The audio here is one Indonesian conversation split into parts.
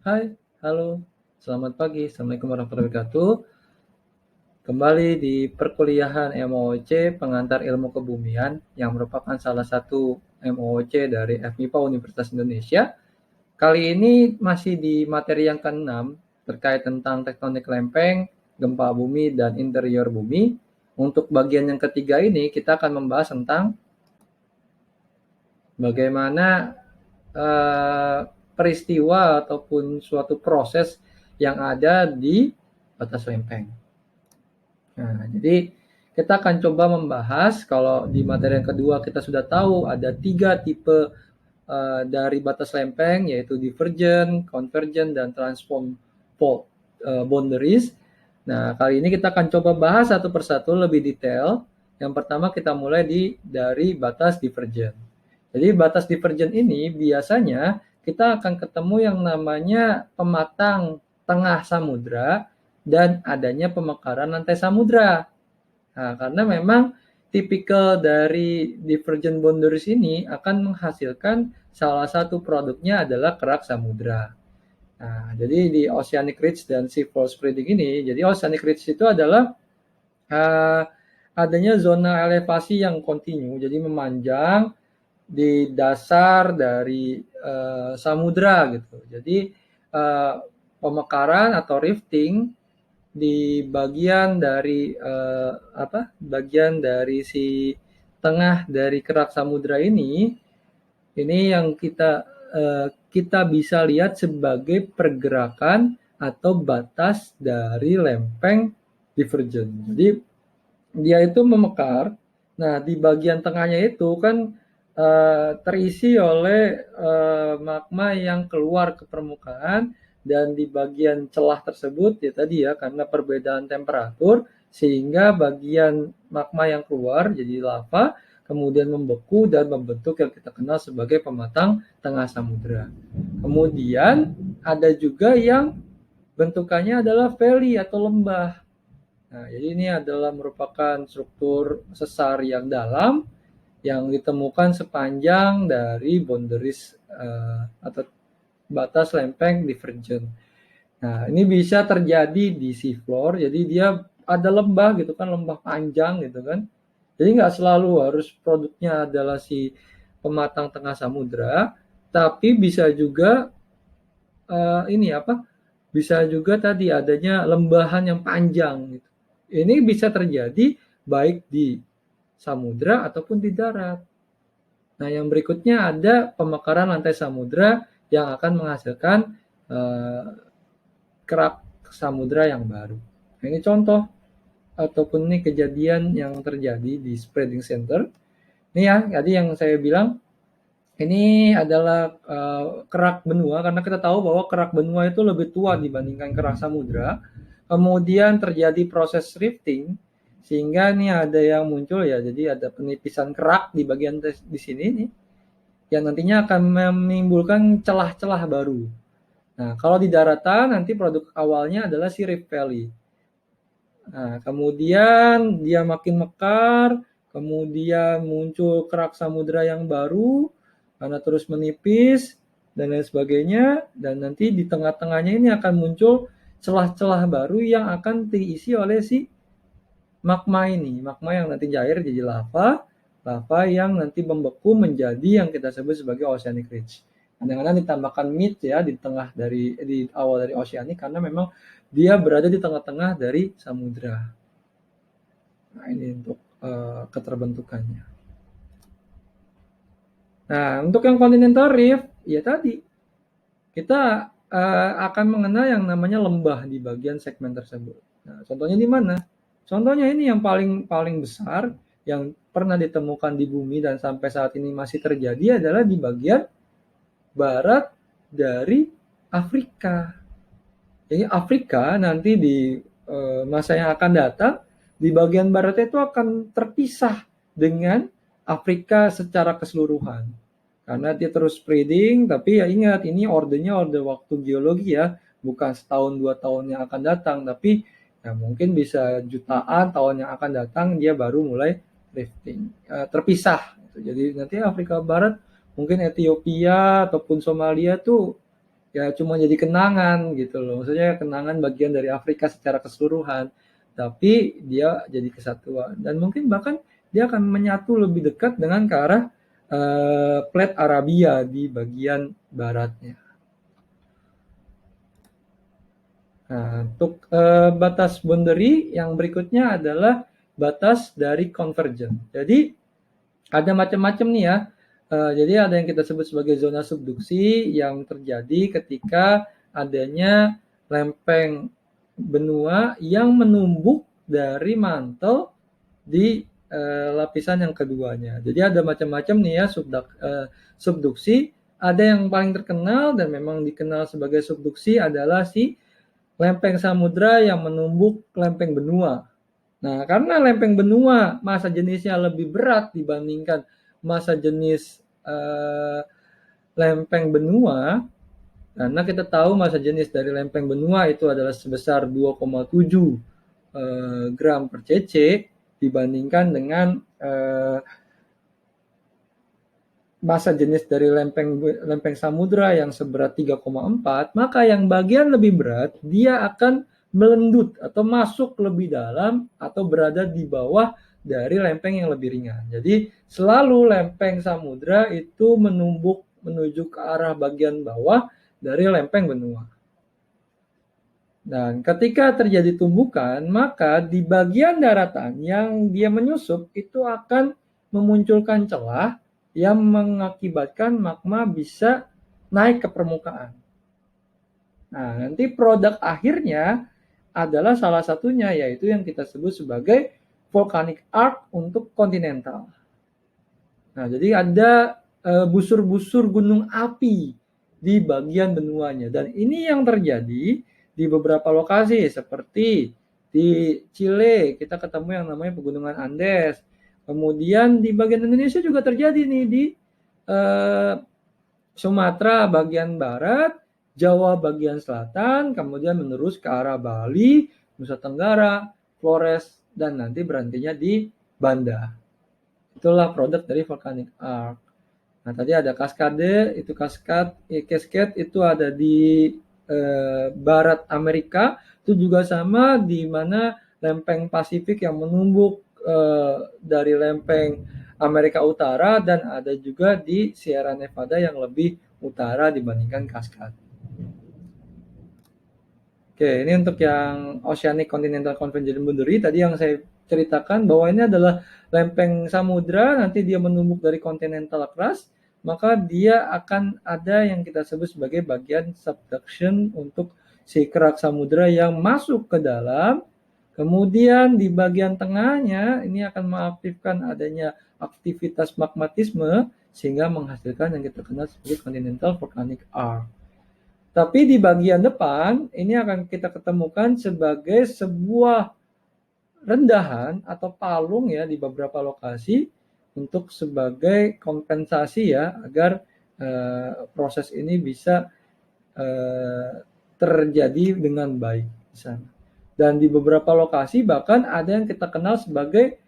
Hai, halo, selamat pagi. Assalamualaikum warahmatullahi wabarakatuh. Kembali di perkuliahan MOOC Pengantar Ilmu Kebumian yang merupakan salah satu MOOC dari FMIPA Universitas Indonesia. Kali ini masih di materi yang ke-6 terkait tentang tektonik lempeng, gempa bumi, dan interior bumi. Untuk bagian yang ketiga ini kita akan membahas tentang bagaimana eh, peristiwa ataupun suatu proses yang ada di batas lempeng. Nah, jadi kita akan coba membahas kalau di materi yang kedua kita sudah tahu ada 3 tipe dari batas lempeng yaitu divergent, convergent, dan transform fault boundaries. Nah, kali ini kita akan coba bahas satu persatu lebih detail. Yang pertama kita mulai dari batas divergent. Jadi batas divergent ini biasanya kita akan ketemu yang namanya pematang tengah samudra dan adanya pemekaran lantai samudra. Nah, karena memang tipikal dari divergent boundaries ini akan menghasilkan salah satu produknya adalah kerak samudra. Nah, jadi di oceanic ridge dan sea floor spreading ini, jadi oceanic ridge itu adalah uh, adanya zona elevasi yang kontinu, jadi memanjang di dasar dari samudra gitu. Jadi pemekaran atau rifting di bagian dari si tengah dari kerak samudra ini yang kita bisa lihat sebagai pergerakan atau batas dari lempeng divergent. Jadi dia itu memekar. Nah, di bagian tengahnya itu kan terisi oleh magma yang keluar ke permukaan, dan di bagian celah tersebut ya tadi ya karena perbedaan temperatur sehingga bagian magma yang keluar jadi lava kemudian membeku dan membentuk yang kita kenal sebagai pematang tengah samudra. Kemudian ada juga yang bentukannya adalah valley atau lembah. Nah, jadi ini adalah merupakan struktur sesar yang dalam yang ditemukan sepanjang dari boundaries atau batas lempeng divergent. Nah, ini bisa terjadi di seafloor, jadi dia ada lembah gitu kan, lembah panjang gitu kan. Jadi nggak selalu harus produknya adalah si pematang tengah samudra, tapi bisa juga bisa juga tadi adanya lembahan yang panjang gitu. Ini bisa terjadi baik di samudra ataupun di darat. Nah, yang berikutnya ada pemekaran lantai samudra yang akan menghasilkan eh, kerak samudra yang baru. Nah, ini contoh ataupun ini kejadian yang terjadi di spreading center. Ini ya, tadi yang saya bilang ini adalah kerak benua karena kita tahu bahwa kerak benua itu lebih tua dibandingkan kerak samudra. Kemudian terjadi proses rifting sehingga ini ada yang muncul ya, jadi ada penipisan kerak di bagian di sini nih yang nantinya akan menimbulkan celah-celah baru. Nah, kalau di daratan nanti produk awalnya adalah si Rift Valley. Nah, kemudian dia makin mekar, kemudian muncul kerak samudra yang baru karena terus menipis dan lain sebagainya, dan nanti di tengah-tengahnya ini akan muncul celah-celah baru yang akan diisi oleh si magma ini, magma yang nanti cair jadi lava, lava yang nanti membeku menjadi yang kita sebut sebagai oceanic ridge. Kadang-kadang ditambahkan mid ya di awal dari oceanic karena memang dia berada di tengah-tengah dari samudra. Nah, ini untuk keterbentukannya. Nah, untuk yang continental rift ya tadi kita akan mengenal yang namanya lembah di bagian segmen tersebut. Nah, contohnya di mana? Contohnya ini yang paling besar yang pernah ditemukan di bumi dan sampai saat ini masih terjadi adalah di bagian barat dari Afrika. Jadi Afrika nanti di masa yang akan datang di bagian barat itu akan terpisah dengan Afrika secara keseluruhan. Karena dia terus spreading, tapi ya ingat ini ordenya orde waktu geologi ya, bukan setahun 2 tahun yang akan datang, tapi ya mungkin bisa jutaan tahun yang akan datang dia baru mulai drifting, terpisah. Jadi nanti Afrika Barat, mungkin Ethiopia ataupun Somalia tuh ya cuma jadi kenangan gitu loh. Maksudnya kenangan bagian dari Afrika secara keseluruhan, tapi dia jadi kesatuan. Dan mungkin bahkan dia akan menyatu lebih dekat dengan ke arah Plat Arabia di bagian baratnya. Nah, untuk batas boundary yang berikutnya adalah batas dari convergence. Jadi ada macam-macam nih ya. Jadi ada yang kita sebut sebagai zona subduksi yang terjadi ketika adanya lempeng benua yang menumbuk dari mantel di lapisan yang keduanya. Jadi ada macam-macam nih ya subduksi. Ada yang paling terkenal dan memang dikenal sebagai subduksi adalah si lempeng samudra yang menumbuk lempeng benua. Nah, karena lempeng benua massa jenisnya lebih berat dibandingkan massa jenis lempeng benua, karena kita tahu massa jenis dari lempeng benua itu adalah sebesar 2,7 gram per cc dibandingkan dengan massa jenis dari lempeng samudra yang seberat 3,4, maka yang bagian lebih berat dia akan melendut atau masuk lebih dalam atau berada di bawah dari lempeng yang lebih ringan. Jadi selalu lempeng samudra itu menumbuk menuju ke arah bagian bawah dari lempeng benua. Dan ketika terjadi tumbukan, maka di bagian daratan yang dia menyusup itu akan memunculkan celah yang mengakibatkan magma bisa naik ke permukaan. Nah, nanti produk akhirnya adalah salah satunya, yaitu yang kita sebut sebagai volcanic arc untuk kontinental. Nah, jadi ada busur-busur gunung api di bagian benuanya. Dan ini yang terjadi di beberapa lokasi, seperti di Chile, kita ketemu yang namanya Pegunungan Andes. Kemudian di bagian Indonesia juga terjadi nih di Sumatera bagian barat, Jawa bagian selatan, kemudian menerus ke arah Bali, Nusa Tenggara, Flores, dan nanti berhentinya di Banda. Itulah produk dari volcanic arc. Nah, tadi ada kaskade, itu cascade itu ada di barat Amerika, itu juga sama di mana lempeng Pasifik yang menumbuk dari lempeng Amerika Utara, dan ada juga di Sierra Nevada yang lebih utara dibandingkan kaskade. Oke, ini untuk yang Oceanic Continental Convergence Boundary tadi yang saya ceritakan bahwa ini adalah lempeng samudra, nanti dia menumbuk dari continental crust, maka dia akan ada yang kita sebut sebagai bagian subduction untuk si kerak samudra yang masuk ke dalam. Kemudian di bagian tengahnya ini akan mengaktifkan adanya aktivitas magmatisme sehingga menghasilkan yang kita kenal sebagai continental volcanic arc. Tapi di bagian depan ini akan kita ketemukan sebagai sebuah rendahan atau palung ya di beberapa lokasi untuk sebagai kompensasi ya agar proses ini bisa terjadi dengan baik di sana. Dan di beberapa lokasi bahkan ada yang kita kenal sebagai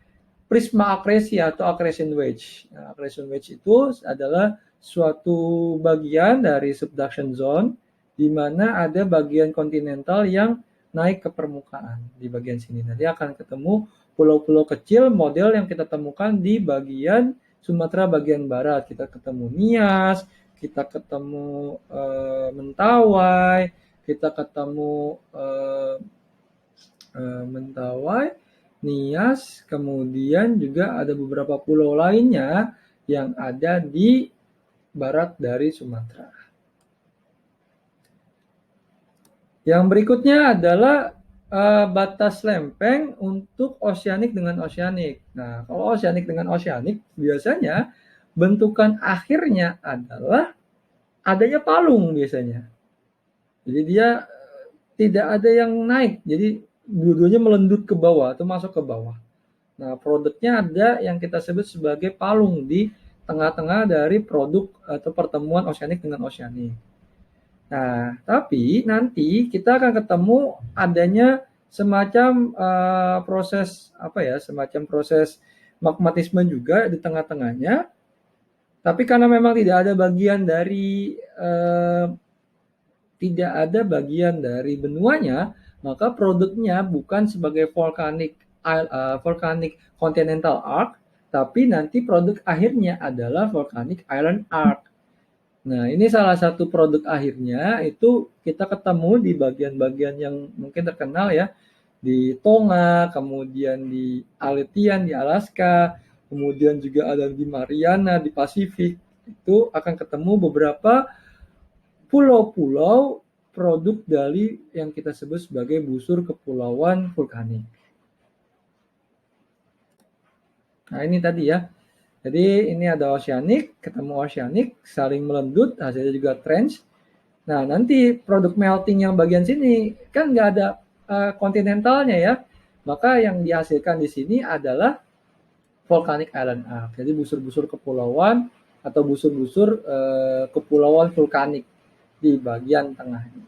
prisma akresi atau accretion wedge. Nah, accretion wedge itu adalah suatu bagian dari subduction zone di mana ada bagian kontinental yang naik ke permukaan di bagian sini. Nanti akan ketemu pulau-pulau kecil model yang kita temukan di bagian Sumatera bagian barat. Kita ketemu Nias, kita ketemu Mentawai, kita ketemu Mentawai, Nias, kemudian juga ada beberapa pulau lainnya yang ada di barat dari Sumatera. Yang berikutnya adalah batas lempeng untuk oceanic dengan oceanic. Nah, kalau oceanic dengan oceanic biasanya bentukan akhirnya adalah adanya palung biasanya. Jadi dia tidak ada yang naik, jadi dua-duanya melendut ke bawah atau masuk ke bawah. Nah, produknya ada yang kita sebut sebagai palung di tengah-tengah dari produk atau pertemuan oceanic dengan oceanic. Nah, tapi nanti kita akan ketemu adanya semacam proses semacam proses magmatisme juga di tengah-tengahnya. Tapi karena memang tidak ada bagian dari tidak ada bagian dari benuanya, maka produknya bukan sebagai volcanic continental arc, tapi nanti produk akhirnya adalah volcanic island arc. Nah, ini salah satu produk akhirnya itu kita ketemu di bagian-bagian yang mungkin terkenal ya, di Tonga, kemudian di Aleutian, di Alaska, kemudian juga ada di Mariana, di Pasifik. Itu akan ketemu beberapa pulau-pulau produk dari yang kita sebut sebagai busur kepulauan vulkanik. Nah, ini tadi ya. Jadi ini ada oceanic, ketemu oceanic, saling melendut, hasilnya juga trench. Nah, nanti produk melting yang bagian sini kan nggak ada kontinentalnya ya. Maka yang dihasilkan di sini adalah volcanic island arc. Jadi busur-busur kepulauan atau busur-busur kepulauan vulkanik di bagian tengahnya.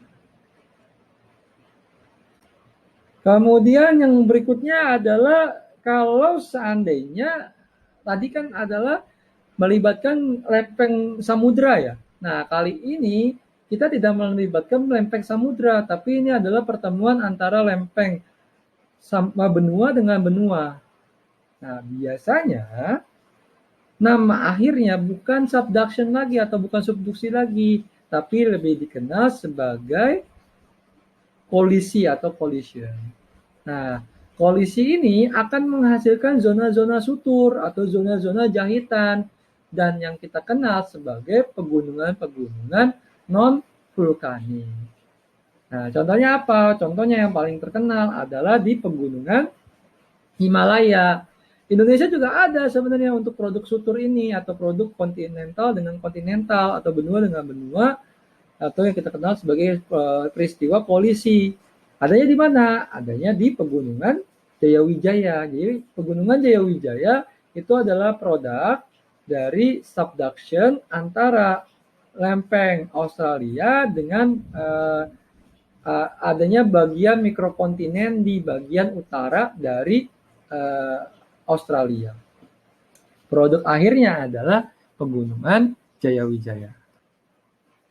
Kemudian yang berikutnya adalah kalau seandainya tadi kan adalah melibatkan lempeng samudra ya. Nah, kali ini kita tidak melibatkan lempeng samudra, tapi ini adalah pertemuan antara lempeng sama benua dengan benua. Nah, biasanya nama akhirnya bukan subduction lagi atau bukan subduksi lagi, tapi lebih dikenal sebagai kolisi atau collision. Nah, kolisi ini akan menghasilkan zona-zona sutur atau zona-zona jahitan dan yang kita kenal sebagai pegunungan-pegunungan non-vulkanik. Nah, contohnya apa? Contohnya yang paling terkenal adalah di pegunungan Himalaya. Indonesia juga ada sebenarnya untuk produk sutur ini atau produk kontinental dengan kontinental atau benua dengan benua atau yang kita kenal sebagai peristiwa kolisi. Adanya di mana? Adanya di pegunungan Jayawijaya. Jadi pegunungan Jayawijaya itu adalah produk dari subduction antara lempeng Australia dengan adanya bagian mikrokontinen di bagian utara dari Australia. Produk akhirnya adalah pegunungan Jayawijaya.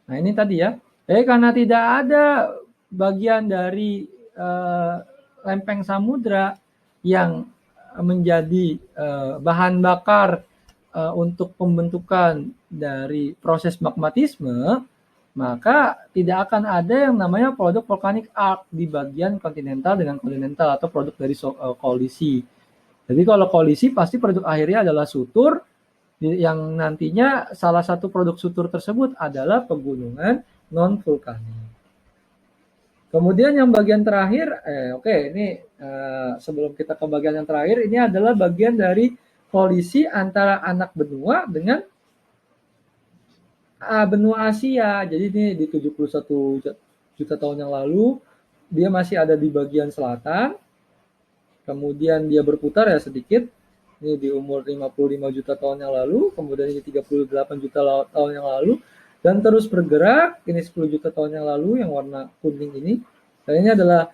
Nah, ini tadi ya. Karena tidak ada bagian dari lempeng samudra yang menjadi bahan bakar untuk pembentukan dari proses magmatisme, maka tidak akan ada yang namanya produk volcanic arc di bagian kontinental dengan kontinental atau produk dari kolisi. Jadi kalau kolisi pasti produk akhirnya adalah sutur yang nantinya salah satu produk sutur tersebut adalah pegunungan non-vulkanik. Kemudian yang bagian terakhir, ini sebelum kita ke bagian yang terakhir, ini adalah bagian dari kolisi antara anak benua dengan benua Asia. Jadi ini di 71 juta tahun yang lalu, dia masih ada di bagian selatan, kemudian dia berputar ya sedikit, ini di umur 55 juta tahun yang lalu, kemudian ini 38 juta tahun yang lalu, dan terus bergerak, ini 10 juta tahun yang lalu yang warna kuning ini, dan ini adalah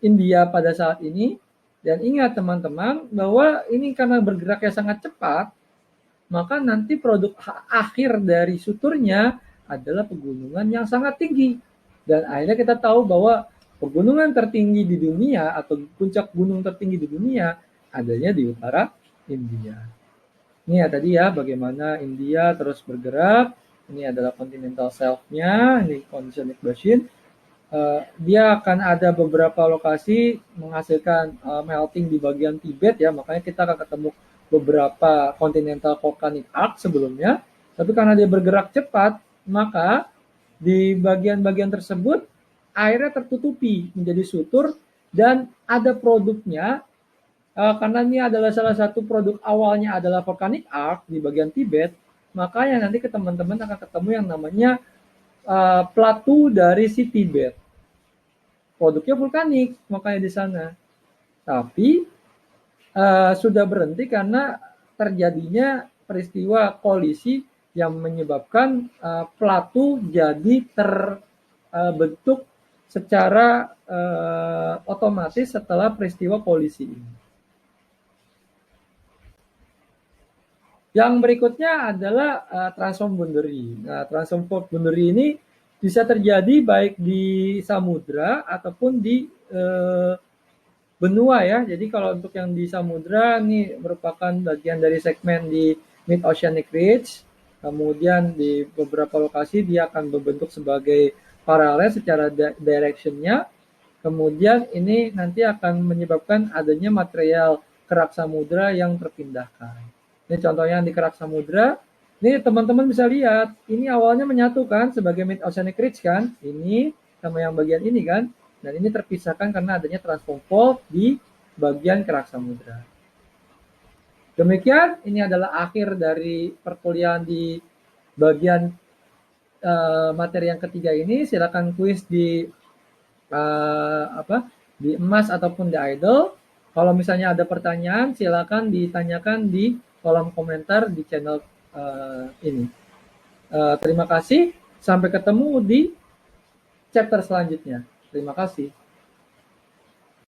India pada saat ini. Dan ingat teman-teman bahwa ini karena bergeraknya sangat cepat, maka nanti produk akhir dari suturnya adalah pegunungan yang sangat tinggi. Dan akhirnya kita tahu bahwa pegunungan tertinggi di dunia atau puncak gunung tertinggi di dunia adanya di utara India. Ini ya tadi ya bagaimana India terus bergerak. Ini adalah continental shelf-nya, ini oceanic basin. Dia akan ada beberapa lokasi menghasilkan melting di bagian Tibet ya, makanya kita akan ketemu beberapa continental volcanic arc sebelumnya. Tapi karena dia bergerak cepat, maka di bagian-bagian tersebut airnya tertutupi menjadi sutur dan ada produknya. Karena ini adalah salah satu produk awalnya adalah volcanic arc di bagian Tibet, makanya nanti ke teman-teman akan ketemu yang namanya plateau dari si Tibet. Produknya vulkanik, makanya di sana. Tapi sudah berhenti karena terjadinya peristiwa kolisi yang menyebabkan plateau jadi terbentuk secara otomatis setelah peristiwa kolisi ini. Yang berikutnya adalah transform boundary. Nah, transform boundary ini bisa terjadi baik di samudra ataupun di benua ya. Jadi kalau untuk yang di samudra ini merupakan bagian dari segmen di Mid Oceanic Ridge. Kemudian di beberapa lokasi dia akan berbentuk sebagai paralel secara directionnya. Kemudian ini nanti akan menyebabkan adanya material kerak samudra yang terpindahkan. Ini contohnya di kerak samudra. Ini teman-teman bisa lihat, ini awalnya menyatukan sebagai Mid Oceanic Ridge kan, ini sama yang bagian ini kan, dan ini terpisahkan karena adanya transform fault di bagian kerak samudra. Demikian, ini adalah akhir dari perkuliahan di bagian materi yang ketiga ini. Silakan kuis di di emas ataupun di idol. Kalau misalnya ada pertanyaan, silakan ditanyakan di kolom komentar di channel ini. Terima kasih. Sampai ketemu di chapter selanjutnya. Terima kasih.